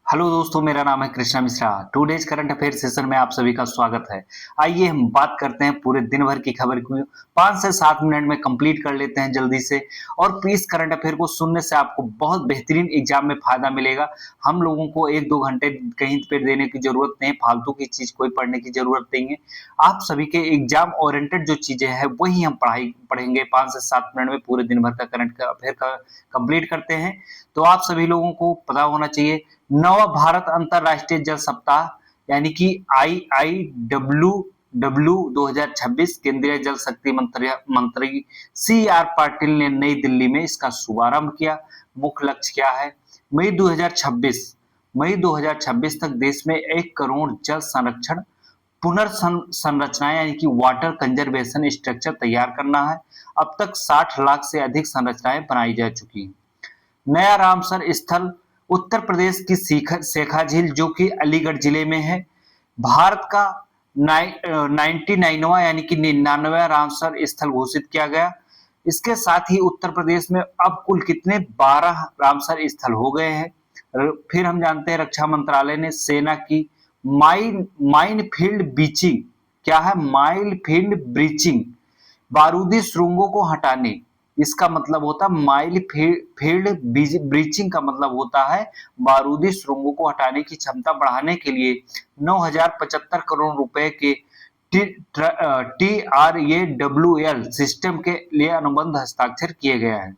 Hello दोस्तों, मेरा नाम है Krishna Mishra. Today's current affair session में आप सभी का स्वागत है। आइए हम बात करते हैं पूरे दिन भर की खबर को 5 से 7 मिनट में कंप्लीट कर लेते हैं जल्दी से। और इस करंट अफेयर को सुनने से आपको बहुत बेहतरीन एग्जाम में फायदा मिलेगा। हम लोगों को 1-2 घंटे कहीं पे देने की जरूरत नहीं, फालतू की चीज कोई पढ़ने की जरूरत नहीं है। आप सभी के एग्जाम ओरिएंटेड जो चीजें हैं वही हम पढ़ेंगे 5 से 7 मिनट में। पूरे दिन भर का करंट अफेयर का कंप्लीट करते हैं। तो आप सभी लोगों को पता होना चाहिए, नवा भारत अंतरराष्ट्रीय जल सप्ताह यानी कि IIWW 2026 केंद्रीय जल शक्ति मंत्री CR पाटिल ने नई दिल्ली में इसका शुभारंभ किया। मुख्य लक्ष्य क्या है? मई 2026 तक देश में 1 करोड़ जल संरक्षण पुनर्संरचना यानी कि वाटर कंजर्वेशन स्ट्रक्चर तैयार करना है। अब तक 60 लाख से अधिक संरचनाएं बनाई जा चुकी हैं। नया रामसर स्थल उत्तर प्रदेश की शेखा झील जो कि अलीगढ़ जिले में है। भारत का 99वां यानी कि 99वां रामसर स्थल घोषित किया गया। इसके साथ ही उत्तर प्रदेश में अब कुल कितने 12 रामसर स्थल हो गए हैं। फिर हम जानते हैं रक्षा मंत्रालय ने सेना की माइनफील्ड ब्रीचिंग, क्या है माइनफील्ड ब्रीचिंग, बारूदी सुरंगों को हटाने, इसका मतलब होता है माइल फील्ड ब्रीचिंग का मतलब होता है बारूदी सुरंगों को हटाने की क्षमता बढ़ाने के लिए 9,075 करोड़ रुपए के TRAWL सिस्टम के लिए अनुबंध हस्ताक्षर किए गए हैं।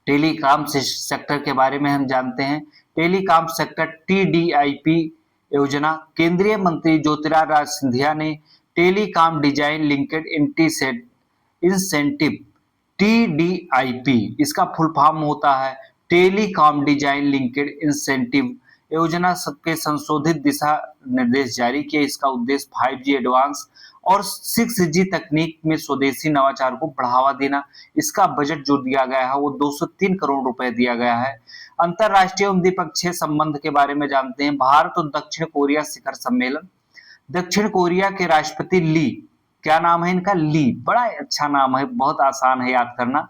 टेलीकॉम सेक्टर के बारे में हम जानते हैं। टेलीकॉम सेक्टर TDIP योजना, केंद्रीय मंत्री ज्योतिरादित्य सिंधिया ने telecom design linked incentive TDIP, इसका फुल फॉर्म होता है टेलीकॉम डिजाइन लिंकेड इंसेंटिव योजना के संशोधित दिशा निर्देश जारी किए। इसका उद्देश्य 5G एडवांस और 6G तकनीक में स्वदेशी नवाचार को बढ़ावा देना। इसका बजट जो दिया गया है वो 203 करोड़ रुपए दिया गया है। अंतरराष्ट्रीय एवं द्विपक्षीय संबंध के बारे में जानते हैं। भारत और दक्षिण कोरिया शिखर सम्मेलन। दक्षिण कोरिया के राष्ट्रपति ली, क्या नाम है इनका? ली, बड़ा अच्छा नाम है, बहुत आसान है याद करना।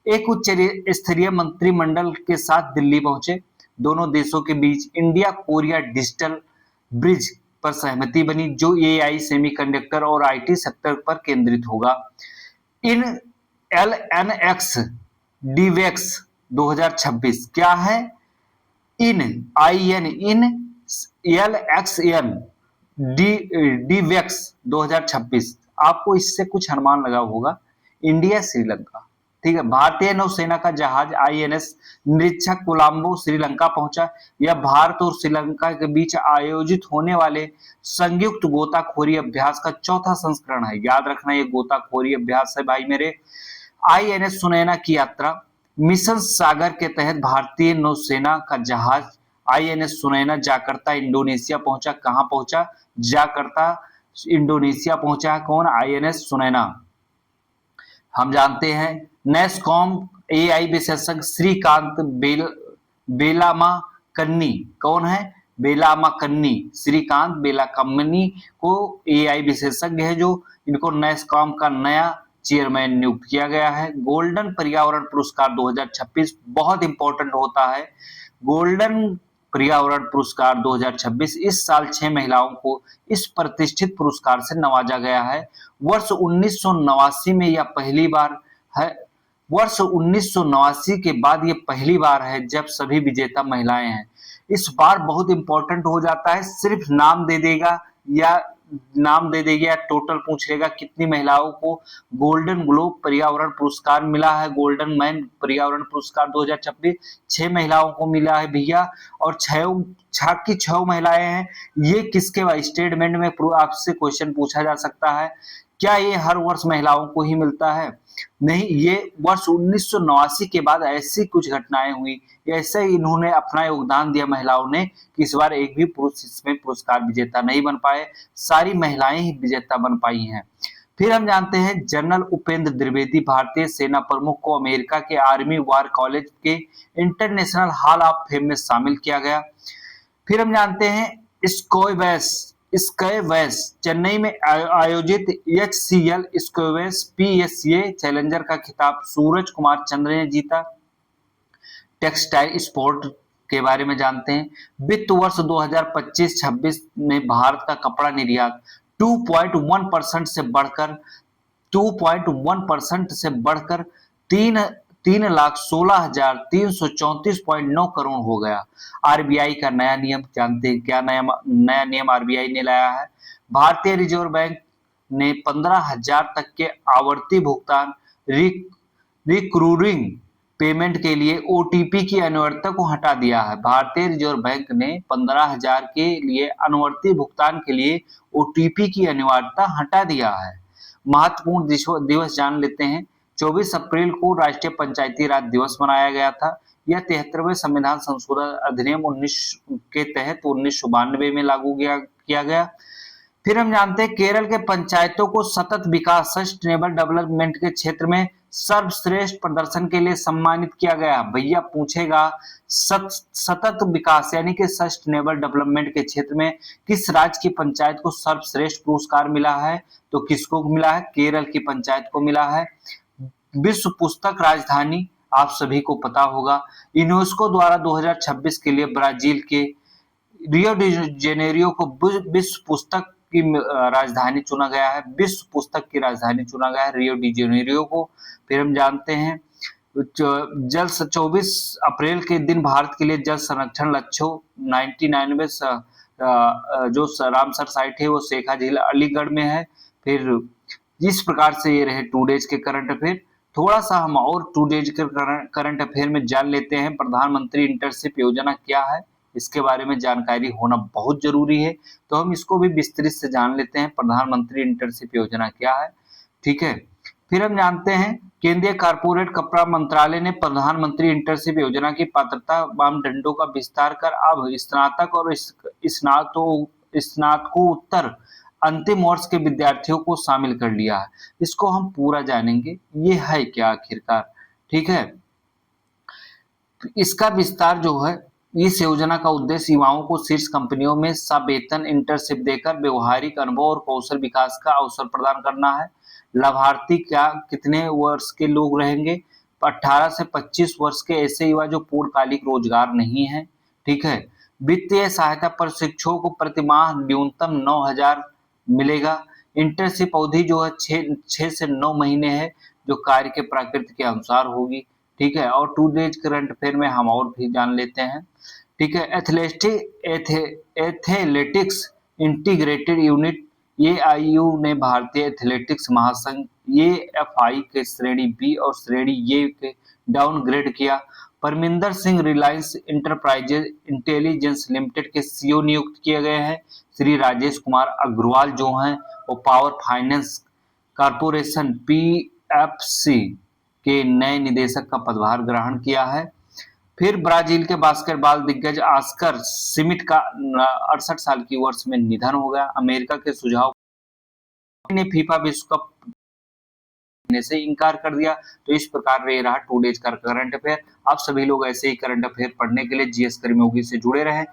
एक उच्च स्तरीय मंत्रिमंडल के साथ दिल्ली पहुंचे। दोनों देशों के बीच इंडिया कोरिया डिजिटल ब्रिज पर सहमति बनी जो AI सेमीकंडक्टर और IT सेक्टर पर केंद्रित होगा। इन LNX DVEX 2026 क्या है? इन LXN DVEX 2026, आपको इससे कुछ अनुमान लगा होगा। इंडिया श्रीलंका, ठीक है। भारतीय नौसेना का जहाज INS निरीक्षक कोलंबो श्रीलंका पहुंचा। यह भारत और श्रीलंका के बीच आयोजित होने वाले संयुक्त गोताखोरी अभ्यास का चौथा संस्करण है। याद रखना, ये गोताखोरी अभ्यास है भाई मेरे। INS सुनैना की यात्रा। मिशन सागर के तहत भारतीय नौसेना का जहाज INS सुनैना जाकर्ता इंडोनेशिया पहुंचा। कहां पहुंचा? जाकर्ता इंडोनेशिया पहुंचा। कौन? INS सुनैना। हम जानते हैं नेस्कॉम AI विशेषज्ञ श्रीकांत बेलामा कन्नी, कौन है? बेलामा कन्नी, श्रीकांत बेलाकम्नी को AI विशेषज्ञ है जो इनको नेस्कॉम का नया चेयरमैन नियुक्त किया गया है। गोल्डन पर्यावरण पुरस्कार 2026 बहुत इंपॉर्टेंट होता है। गोल्डन पर्यावरण पुरस्कार 2026 इस साल 6 महिलाओं को इस प्रतिष्ठित पुरस्कार से नवाजा गया है। वर्ष 1989 में यह पहली बार है। वर्ष 1989 के बाद यह पहली बार है जब सभी विजेता महिलाएं हैं। इस बार बहुत इंपॉर्टेंट हो जाता है, सिर्फ नाम दे देगा या टोटल पूछ लेगा कितनी महिलाओं को गोल्डन ग्लोब पर्यावरण पुरस्कार मिला है। गोल्डन मैन पर्यावरण पुरस्कार 2026 6 महिलाओं को मिला है भैया, और 6 महिलाएं हैं। ये किसके स्टेटमेंट में आपसे क्वेश्चन पूछा जा सकता है, क्या ये हर वर्ष महिलाओं को ही मिलता है? नहीं, ये वर्ष 1989 के बाद ऐसी कुछ घटनाएं हुई, ऐसे इन्होंने अपना योगदान दिया महिलाओं ने कि इस बार एक भी पुरुष इसमें पुरस्कार विजेता नहीं बन पाए, सारी महिलाएं ही विजेता बन पाई हैं। फिर हम जानते हैं जनरल उपेंद्र द्विवेदी भारतीय सेना प्रमुख को अमेरिका के आर्मी वार कॉलेज के इंटरनेशनल हॉल ऑफ फेम में शामिल किया गया। फिर हम जानते हैं स्काईवैस चेन्नई में आयोजित HCL स्काईवैस PSA चैलेंजर का खिताब सूरज कुमार चंद्र ने जीता। टेक्सटाइल स्पोर्ट के बारे में जानते हैं। वित्त वर्ष 2025-26 में भारत का कपड़ा निर्यात 2.1% से बढ़कर 3,16,334.9 करोड़ हो गया। आरबीआई का नया नियम जानते हैं, क्या नया नियम आरबीआई ने लाया है। भारतीय रिजर्व बैंक ने 15,000 तक के आवर्ती भुगतान रिकरिंग पेमेंट के लिए ओटीपी की अनिवार्यता को हटा दिया है। भारतीय रिजर्व बैंक ने 15,000 के लिए अनुवर्ती भुगतान के लिए ओटीपी की अनिवार्यता हटा दिया है। महत्वपूर्ण दिवस जान लेते हैं। 24 अप्रैल को राष्ट्रीय पंचायती राज दिवस मनाया गया था। यह 73वें संविधान संशोधन अधिनियम 19 के तहत 1992 में लागू किया गया। फिर हम जानते हैं केरल के पंचायतों को सतत विकास सस्टेनेबल डेवलपमेंट के क्षेत्र में सर्वश्रेष्ठ प्रदर्शन के लिए सम्मानित किया गया। भैया पूछेगा सतत विकास यानी कि सस्टेनेबल डेवलपमेंट के क्षेत्र में किस राज्य की पंचायत को सर्वश्रेष्ठ पुरस्कार मिला है, तो किसको मिला है? केरल की पंचायत को मिला है। विश्व पुस्तक राजधानी आप सभी को पता होगा। यूनेस्को द्वारा 2026 के लिए ब्राजील के रियो डी जेनेरियो को विश्व पुस्तक की राजधानी चुना गया है। विश्व पुस्तक की राजधानी चुना गया है रियो डी जेनेरियो को। फिर हम जानते हैं 24 अप्रैल के दिन भारत के लिए जल संरक्षण लक्ष्यों 99 जो रामसर साइट है वो शेखा झील अलीगढ़ में है। फिर इस प्रकार से ये रहे 2 डेज के करंट अफेयर। थोड़ा सा हम और 2 डेज के करंट अफेयर में जान लेते हैं प्रधानमंत्री इंटर्नशिप योजना क्या है, इसके बारे में जानकारी होना बहुत जरूरी है। तो हम इसको भी विस्तृत से जान लेते हैं प्रधानमंत्री इंटर्नशिप योजना क्या है। ठीक है, फिर हम जानते हैं केंद्रीय कारपोरेट कपड़ा मंत्रालय ने प्रधानमंत्री इंटर्नशिप योजना की पात्रता मानदंडों का विस्तार कर अब स्नातक और स्नातकोत्तर अंतिम वर्ष के विद्यार्थियों को शामिल कर लिया है। इसको हम पूरा जानेंगे ये है क्या आखिरकार। ठीक है, इसका विस्तार जो है, इस योजना का उद्देश्य युवाओं को शीर्ष कंपनियों में सवेतन इंटर्नशिप देकर व्यवहारिक अनुभव और कौशल विकास का अवसर प्रदान करना है। लाभार्थी कितने वर्ष के लोग रहेंगे? 18 से 25 वर्ष के ऐसे युवा जो पूर्णकालिक रोजगार नहीं है। ठीक है, वित्तीय सहायता प्रशिक्षुओं को प्रतिमाह न्यूनतम 9,000 मिलेगा। इंटर्नशिप अवधि जो है 6 से 9 महीने है, जो कार्य के प्रकृति के अनुसार होगी। ठीक है, और 2 डेज करंट अफेयर में हम और भी जान लेते हैं। ठीक है, एथलेटिक्स इंटीग्रेटेड यूनिट एआईयू ने भारतीय एथलेटिक्स महासंघ एएफआई के श्रेणी बी और श्रेणी ए के डाउनग्रेड किया। Parminder Singh Reliance enterprises intelligence limited के सीईओ नियुक्त किए गए हैं। श्री राजेश कुमार अग्रवाल जो हैं वो पावर फाइनेंस कॉर्पोरेशन पीएफसी के नए निदेशक का पदभार ग्रहण किया है। फिर ब्राजील के बास्केटबॉल दिग्गज ऑस्कर सिमिट का 68 साल की वर्ष में निधन हो गया। अमेरिका के सुझाव ने फीफा विश्व कप से इनकार कर दिया। तो इस प्रकार ये रहा 2 डेज का करंट अफेयर। आप सभी लोग ऐसे ही करंट अफेयर पढ़ने के लिए जीएस कर्मयोगी से जुड़े रहें।